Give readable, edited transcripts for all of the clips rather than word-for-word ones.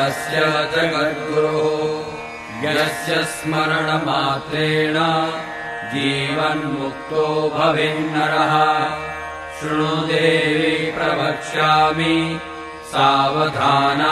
सर्वस्य जगद्गुरुः यस्य स्मरणमात्रेण जीवन्मुक्तो भवेन्नरः। शृणु देवी प्रवक्ष्यामि सावधानावधारय।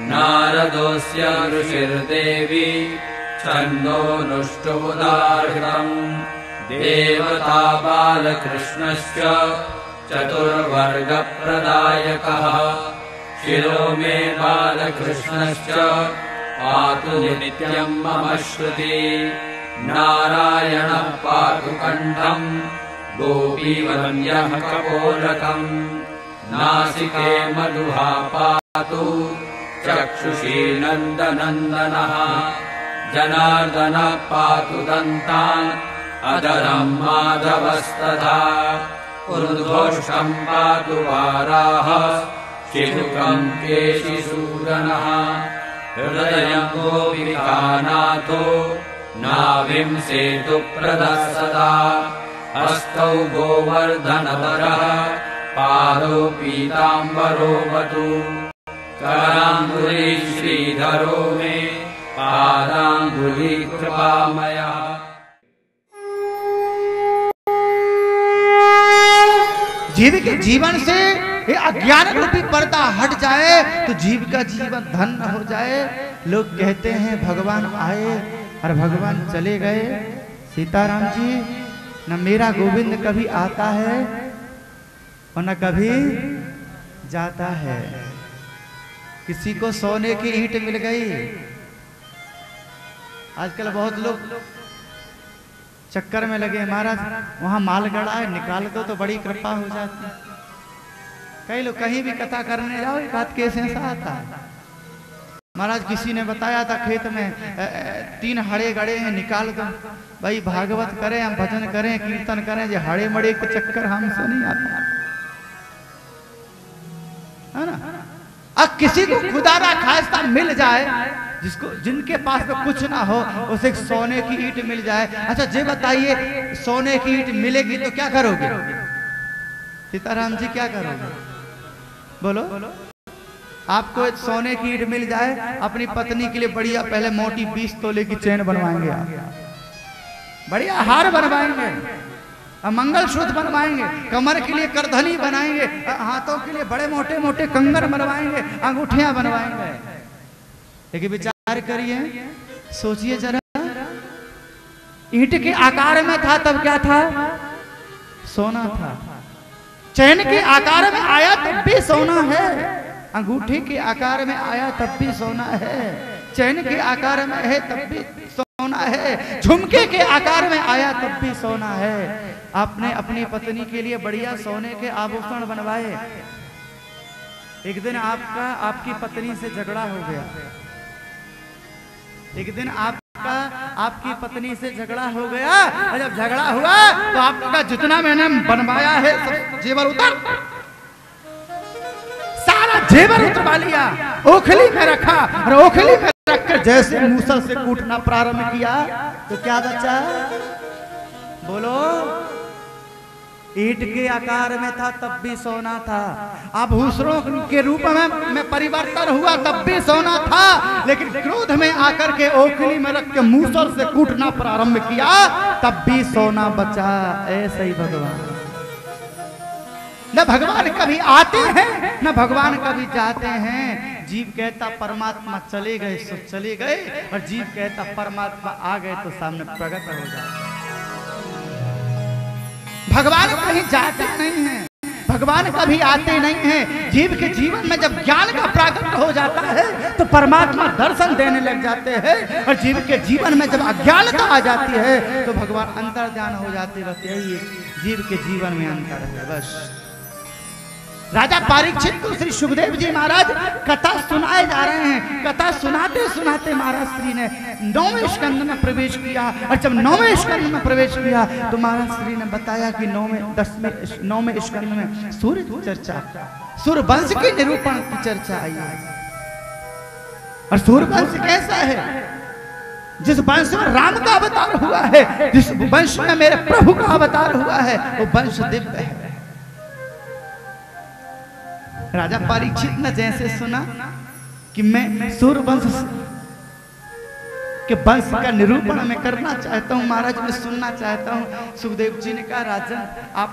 नारदोऽस्य ऋषिर्देवी छन्दोनुष्टुबुधाहृतम्। देवता बालकृष्णश्च चतुर्वर्गप्रदायकः। शिरो मे बालकृष्णश्च पातु नित्यम् मम श्रुति। नारायणः पातु कण्ठम् गोपीवन्द्यः कपोलकम्। नासिके मधुहा पातु चक्षुषी नन्दनन्दनः। जनार्दनः पातु दन्तान् अधरम् माधवस्तथा। ऊर्ध्वोष्ठम् पातु वाराः शिशुकम् केशिसूदनः। हृदयम् गोपिकानाथो नाभिम् सेतुप्रदः सदा। हस्तौ गोवर्धनवरः पादौ पीताम्बरोऽवतु। कराङ्गुली श्रीधरो मे पादाङ्गुली कृपामयः। जीव के जीवन से ये अज्ञान रूपी पर्दा हट जाए तो जीव का जीवन धन्य हो जाए। लोग कहते हैं भगवान आए और भगवान चले गए। सीताराम जी, न मेरा गोविंद कभी आता है और न कभी जाता है। किसी को सोने की ईंट मिल गई। आजकल बहुत लोग चक्कर में लगे, महाराज वहां माल गड़ा है निकाल दो तो बड़ी कृपा हो जाती। कई लोग कहीं भी कथा करने जाओ एक हाथ केस ऐसा आता है। महाराज किसी ने बताया था खेत में 3 हड़े गड़े हैं निकाल दो। भाई भागवत करें, हम भजन करें, कीर्तन करें, जो हड़े मड़े के चक्कर हमसे नहीं आता है ना। अब किसी को खुदारा खास्ता मिल जाए, जिनके पास में कुछ ना हो, उसे सोने की ईंट मिल जाए। अच्छा ये बताइए, सोने की ईंट मिलेगी तो क्या करोगे? सीताराम जी क्या करोगे बोलो? आपको सोने की ईंट मिल जाए, अपनी पत्नी के लिए बढ़िया पहले मोटी 20 तोले की चेन बनवाएंगे आप, बढ़िया हार बनवाएंगे, मंगलसूत्र बनवाएंगे, कमर के लिए करधनी बनाएंगे, हाथों के लिए बड़े मोटे मोटे कंगन बनवाएंगे, अंगूठियां बनवाएंगे। लेकिन विचार करिए, सोचिए जरा, ईंट के आकार में था तब क्या था? सोना था। चैन के आकार में आया तब भी सोना है। अंगूठी के आकार में आया तब भी सोना है। चैन के आकार में है तब भी सोना है। झुमके के आकार में आया तब भी सोना है। आपने अपनी पत्नी के लिए बढ़िया सोने के आभूषण बनवाए। एक दिन आपकी पत्नी से झगड़ा हो गया। एक दिन आपकी पत्नी से झगड़ा हो गया, और जब झगड़ा हुआ तो आपका जितना मैंने बनवाया है सब जेवर सारा जेवर उतरवा लिया, ओखली में रखा, और ओखली में रखकर जैसे मूसल से कूटना प्रारंभ किया तो क्या बचा? बोलो। ईंट के आकार में था तब भी सोना था, आभूषणों के रूप में परिवर्तन हुआ तब भी सोना था, लेकिन क्रोध में आकर के ओखली में रख के मूसल से कूटना प्रारंभ किया तब भी सोना बचा। ऐसे ही भगवान, न भगवान कभी आते हैं न भगवान कभी जाते हैं। जीव कहता परमात्मा चले गए सो चले गए, और जीव कहता परमात्मा आ गए तो सामने प्रकट हो जाए। भगवान कहीं जाते नहीं हैं, भगवान कभी आते नहीं हैं। जीव के जीवन में जब ज्ञान का प्राकट हो जाता है तो परमात्मा दर्शन देने लग जाते हैं, और जीव के जीवन में जब अज्ञानता आ जाती है तो भगवान अंतर्ध्यान हो जाते। बस यही जीव के जीवन में अंतर है। बस राजा परीक्षित को श्री सुखदेव जी महाराज कथा सुनाए जा रहे हैं। कथा सुनाते सुनाते महाराज श्री ने 9वें स्कंद में प्रवेश किया, और जब 9वें स्कंद में प्रवेश किया तो महाराज श्री ने बताया कि 9वें स्कंद में सूर्य की चर्चा, सूर्यवंश के निरूपण की चर्चा आई है। और सूर्यवंश कैसा है? जिस वंश में राम का अवतार हुआ है, जिस वंश में मेरे प्रभु का अवतार हुआ है, वो वंश दिव्य है। राजा परीक्षित ने जैसे सुना कि मैं सूर्यवंश के वंश का निरूपण मैं करना चाहता हूँ, महाराज मैं सुनना चाहता हूँ। सुखदेव जी ने कहा राजन आप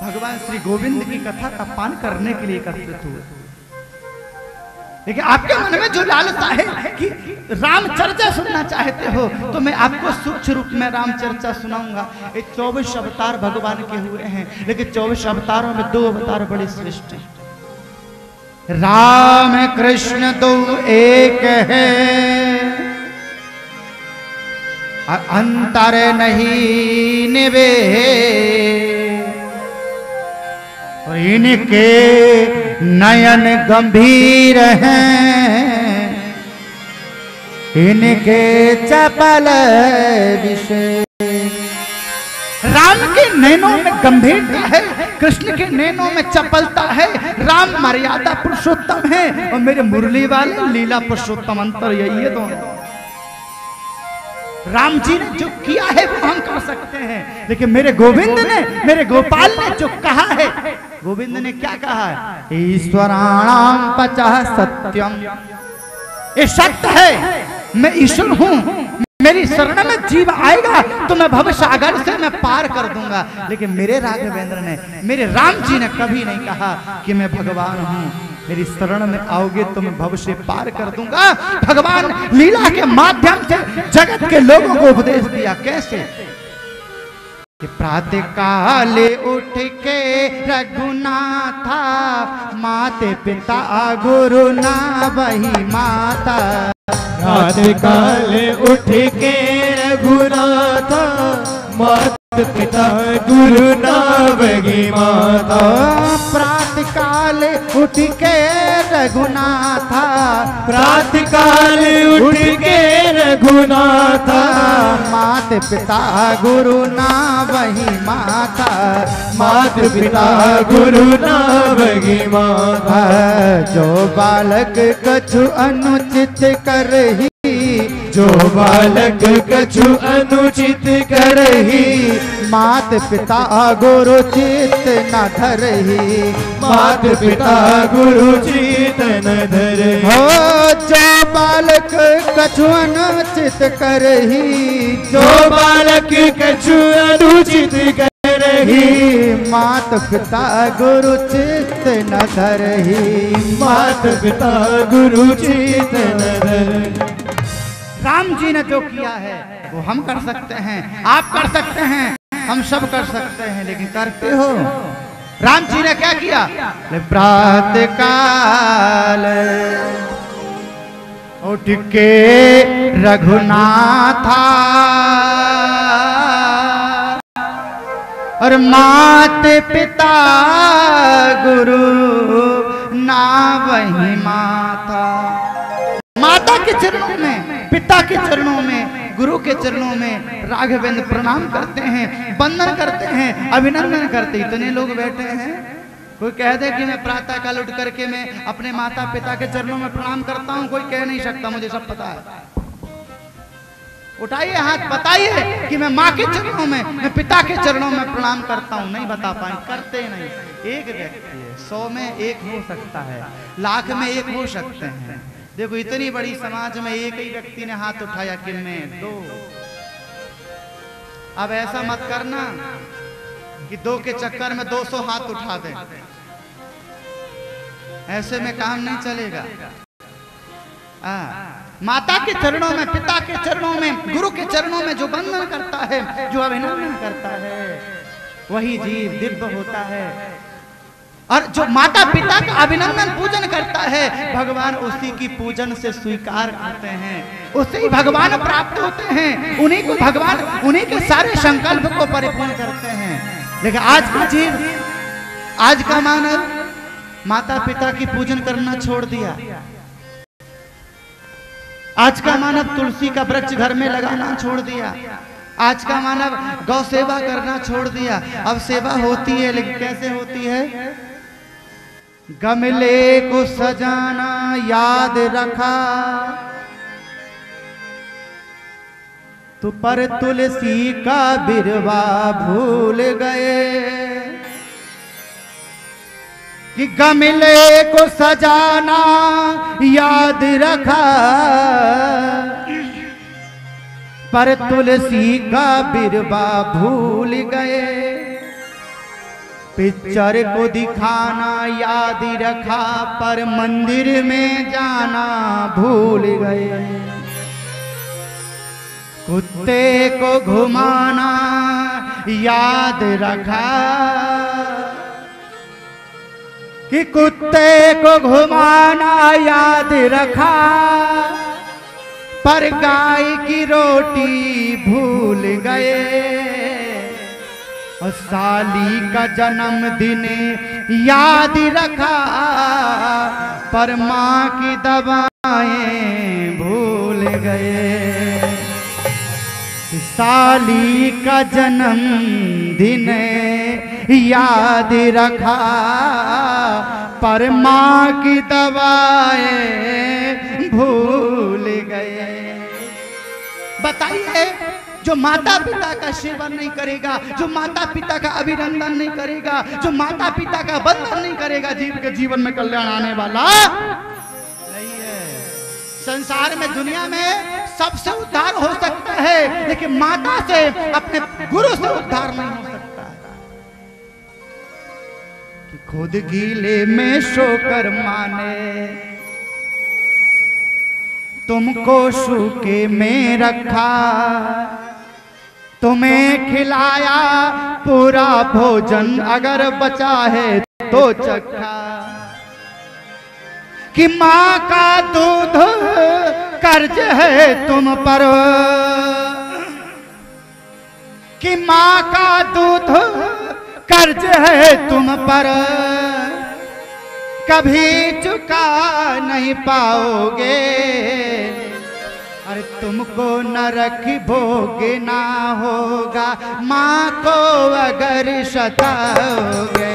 भगवान श्री गोविंद की कथा का पान करने के लिए एकत्रित हुए, लेकिन आपके मन में जो लालसा है कि राम चर्चा सुनना चाहते हो, तो मैं आपको सूक्ष्म रूप में राम चर्चा सुनाऊंगा। ये 24 अवतार भगवान के हुए हैं, लेकिन 24 अवतारों में 2 अवतार बड़े श्रेष्ठ हैं। राम कृष्ण दो एक है, अंतर नहीं निभे, और इनके नयन गंभीर हैं, इनके चपल विषय। राम के नैनों में गंभीरता है, कृष्ण के नैनों में चपलता है। राम मर्यादा पुरुषोत्तम है और मेरे मुरली वाले लीला पुरुषोत्तम, अंतर यही है दोनों। राम जी ने जो किया है वो हम कर सकते हैं, लेकिन मेरे गोविंद ने, मेरे गोपाल ने जो कहा है, गोविंद ने क्या कहा है? ईश्वराणाम पचः सत्यम, ये सत्य है, मैं ईश्वर हूं, मेरी शरण में जीव आएगा तो मैं भव सागर से मैं पार कर दूंगा। लेकिन मेरे राघवेंद्र ने, मेरे राम जी ने कभी नहीं कहा कि मैं भगवान हूं, मेरी शरण में आओगे तो मैं भव से पार कर दूंगा। भगवान लीला के माध्यम से जगत के लोगों को उपदेश दिया। कैसे? कि प्रातः काले उठ के रघुनाथा, माते पिता गुरु ना वही माता। प्रातः काले उठ के रघुनाथा, माता पिता गुरु ना वही माता। प्रातः काले उठ के रघुनाथा, प्रातः काले उठ के रघुनाथा, माता पिता गुरु ना वही माता। माता पिता गुरु ना वही माता। जो बालक कछु अनुचित करही, जो बालक कछु अनुचित करही, मात पिता गुरु चित न धरही। मात पिता गुरु चित न धरही। हो जो बालक कछु अनुचित करही, जो बालक कछु अनुचित करही, मात पिता गुरु चित न धरही। मात पिता गुरु चित न धरही। राम जी ने जो किया है वो हम कर सकते हैं, आप कर सकते हैं, हम सब कर सकते हैं, लेकिन करते हो? राम जी ने क्या किया? प्रातः काल उठ के रघुनाथा, और माते पिता गुरु ना वही माता। माता के चरणों में, पिता के चरणों में, गुरु के चरणों में राघवेंद्र प्रणाम करते हैं, वंदन करते हैं, अभिनंदन करते। इतने लोग बैठे हैं, कोई कह दे कि मैं प्रातः काल उठ करके मैं अपने माता पिता के चरणों में प्रणाम करता हूं, कोई कह नहीं सकता, मुझे सब पता है। उठाइए हाथ, बताइए कि मैं माँ के चरणों में, मैं पिता के चरणों में प्रणाम करता हूं। नहीं बता पाए, करते नहीं। एक व्यक्ति है, 100 में 1 हो सकता है, लाख में 1 हो सकते हैं। देखो इतनी बड़ी समाज में एक ही व्यक्ति ने हाथ उठाया कि मैं 2। अब ऐसा मत करना कि 2 के चक्कर में 200 हाथ उठा दें, ऐसे में काम नहीं चलेगा। माता के चरणों में, पिता के चरणों में, गुरु के चरणों में जो वंदन करता है, जो अभिनंदन करता है, वही जीव दिव्य होता है। और जो माता पिता का अभिनंदन पूजन करता है, भगवान उसी की पूजन से स्वीकार करते हैं, उससे ही भगवान प्राप्त होते हैं। उन्हीं को भगवान, उन्हीं के सारे संकल्प को परिपूर्ण करते हैं। लेकिन आज का जीव, आज का मानव माता पिता की पूजन करना छोड़ दिया। आज का मानव तुलसी का वृक्ष घर में लगाना छोड़ दिया। आज का मानव गौ सेवा करना छोड़ दिया। अब सेवा होती है, लेकिन कैसे होती है? गमले को सजाना याद रखा, तो पर तुलसी का बिरवा भूल गए। कि गमले को सजाना याद रखा, पर तुलसी का बिरबा भूल गए। पिक्चर को दिखाना याद रखा, पर मंदिर में जाना भूल गए। कुत्ते को घुमाना याद रखा, कि कुत्ते को घुमाना याद रखा, पर गाय की रोटी भूल गए। और साली का जन्मदिन याद रखा, पर माँ की दवाएं भूल गए। साली का जन्मदिन याद रखा, पर माँ की दवाएं भूल गए। बताइए, जो माता पिता का सेवन नहीं करेगा, जो माता पिता का अभिनंदन नहीं करेगा, जो माता पिता का वंदन नहीं करेगा, जीवन में कल्याण आने वाला नहीं है। संसार में, दुनिया में सबसे उद्धार हो सकता है, लेकिन माता से, अपने गुरु से उद्धार नहीं हो सकता। कि खुद गीले में सोकर माने, तुमको सूखे में रखा, तुम्हें खिलाया पूरा भोजन, अगर बचा है तो चखा। कि माँ का दूध कर्ज है तुम पर, कि माँ का दूध कर्ज है तुम पर, कभी चुका नहीं पाओगे। अरे तुमको नरक भोग ना होगा, माँ को अगर सताओगे।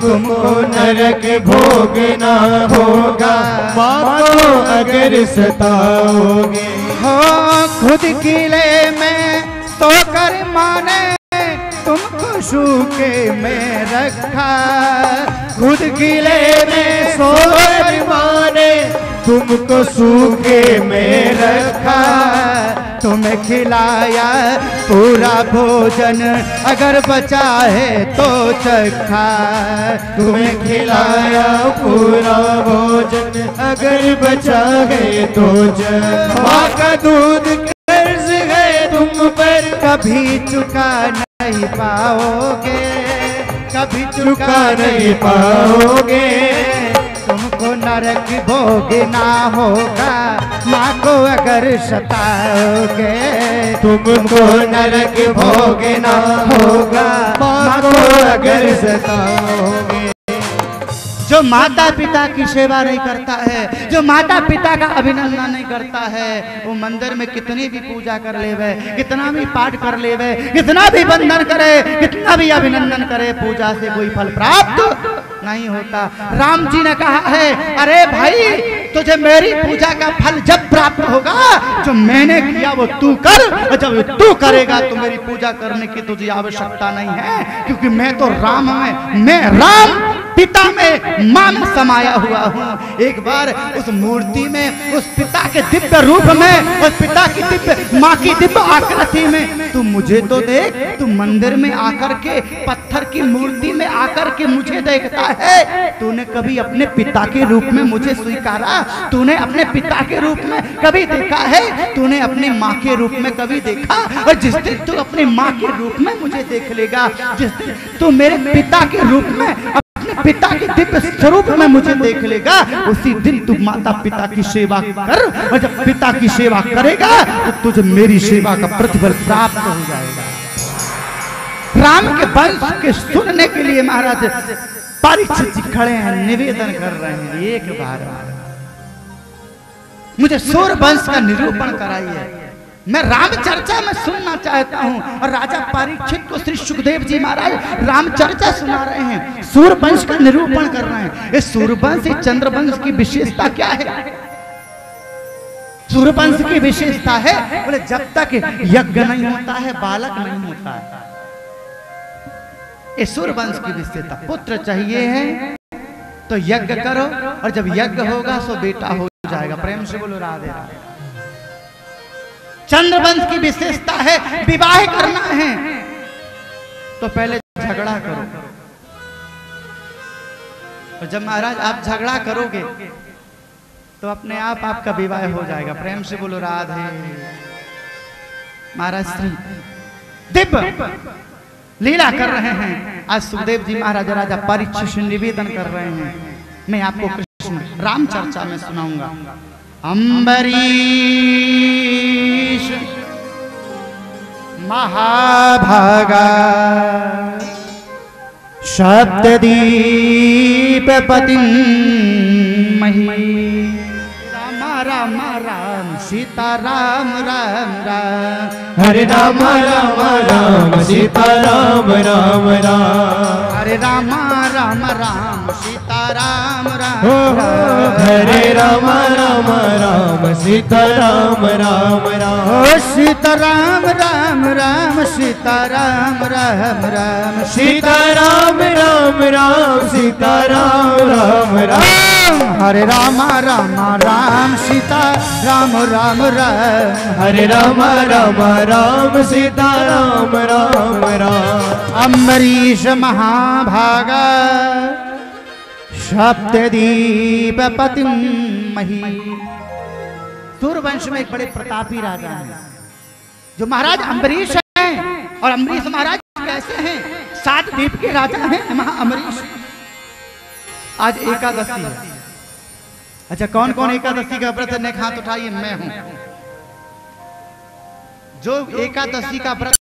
तुमको नरक भोग ना होगा, माँ को अगर सताओगे। हो खुद किले में सोकर माने, तुमको सूखे में रखा। खुद किले में सोकर माने, तुमको सूखे में रखा। तुम्हें खिलाया पूरा भोजन, अगर बचा है तो चखा। तुम्हें खिलाया पूरा भोजन, अगर बचा है तो चखा। माँ का दूध कर्ज है तुम पर, कभी चुका नहीं पाओगे, कभी चुका नहीं पाओगे। तुमको नरक भोग ना होगा, माँ को अगर सताओगे। तुमको नरक भोग ना होगा, माँ को अगर सताओगे। जो माता पिता की सेवा नहीं करता है, जो माता पिता का अभिनंदन नहीं करता है, वो मंदिर में कितनी भी पूजा कर लेवे, कितना भी पाठ कर लेवे, कितना भी वंदन करे, कितना भी अभिनंदन करे, पूजा से कोई फल प्राप्त नहीं होता। राम जी ने कहा है, अरे भाई तुझे मेरी पूजा का फल जब प्राप्त होगा, जो मैंने किया वो तू कर, और जब तू करेगा तो मेरी पूजा करने की तुझे आवश्यकता नहीं है, क्योंकि मैं तो राम में, मैं राम पिता में, मां में समाया हुआ हूँ। एक बार उस मूर्ति में, उस पिता के दिव्य रूप में, उस पिता की दिव्य, माँ की दिव्य आकृति में, तू मुझे तो देख। तू मंदिर में आकर के, पत्थर की मूर्ति में आकर के मुझे देखता है। तूने कभी अपने पिता के रूप में मुझे स्वीकारा? तूने अपने पिता के रूप में कभी देखा है? तूने अपनी माँ के रूप में कभी देखा? और जिस दिन तू अपनी माँ के रूप में मुझे देख लेगा, जिस दिन तू मेरे पिता के रूप में, अपने पिता के दिव्य स्वरूप में मुझे देख लेगा, उसी दिन तू माता पिता की सेवा कर। और जब पिता की सेवा करेगा तो तुझे मेरी सेवा का प्रतिफल प्राप्त हो जाएगा। राम के वंश के सुनने के लिए महाराज परीक्षित जी खड़े हैं, निवेदन कर रहे हैं, एक बार मुझे सूर्य वंश का निरूपण कराइए। मैं राम चर्चा में सुनना चाहता हूँ। और राजा परीक्षित को श्री सुखदेव जी महाराज राम चर्चा सुना रहे हैं, सूर्य वंश का निरूपण कर रहे हैं। इस सूर्य वंश, चंद्रवंश की विशेषता क्या है? सूर्य वंश की विशेषता है, बोले जब तक यज्ञ नहीं होता है, बालक नहीं होता है। ये सूर्य वंश की विशेषता, पुत्र चाहिए है तो यज्ञ करो, और जब यज्ञ होगा सो बेटा हो जाएगा। प्रेम से बोलो राधे राधे। चंद्रवंश की विशेषता है, विवाह करना है तो पहले झगड़ा करो, और जब महाराज आप झगड़ा करोगे तो अपने आप आपका विवाह हो जाएगा। प्रेम से बोलो राधे। महाराज श्री दिव्य लीला कर रहे हैं। आज सुखदेव जी महाराज राजा परीक्षित से निवेदन कर रहे हैं, मैं आपको कृष्ण राम चर्चा में सुनाऊंगा। अम्बरीश महाभागा सप्तदीप पतिं मही, राम राम राम सीता राम राम राम, हरे राम राम राम सीता राम राम राम, हरे राम राम राम सीता राम राम राम, हरे राम राम राम सीता राम राम राम, सीता राम राम राम सीता राम राम राम, सीता राम राम राम सीता राम राम राम, हरे राम राम राम सीता राम राम राम, हरे राम राम राम सीता राम राम राम। अम्बरीश महाभागा सप्तदीप पतिं मही। सूर्यवंश में एक बड़े प्रतापी राजा हैं जो महाराज अम्बरीश हैं। और अम्बरीश महाराज कैसे हैं? 7 द्वीप के राजा हैं महा अम्बरीश। आज एकादशी है। अच्छा, कौन कौन एकादशी का व्रत ने हाथ उठाइए? मैं हूं। जो एकादशी का व्रत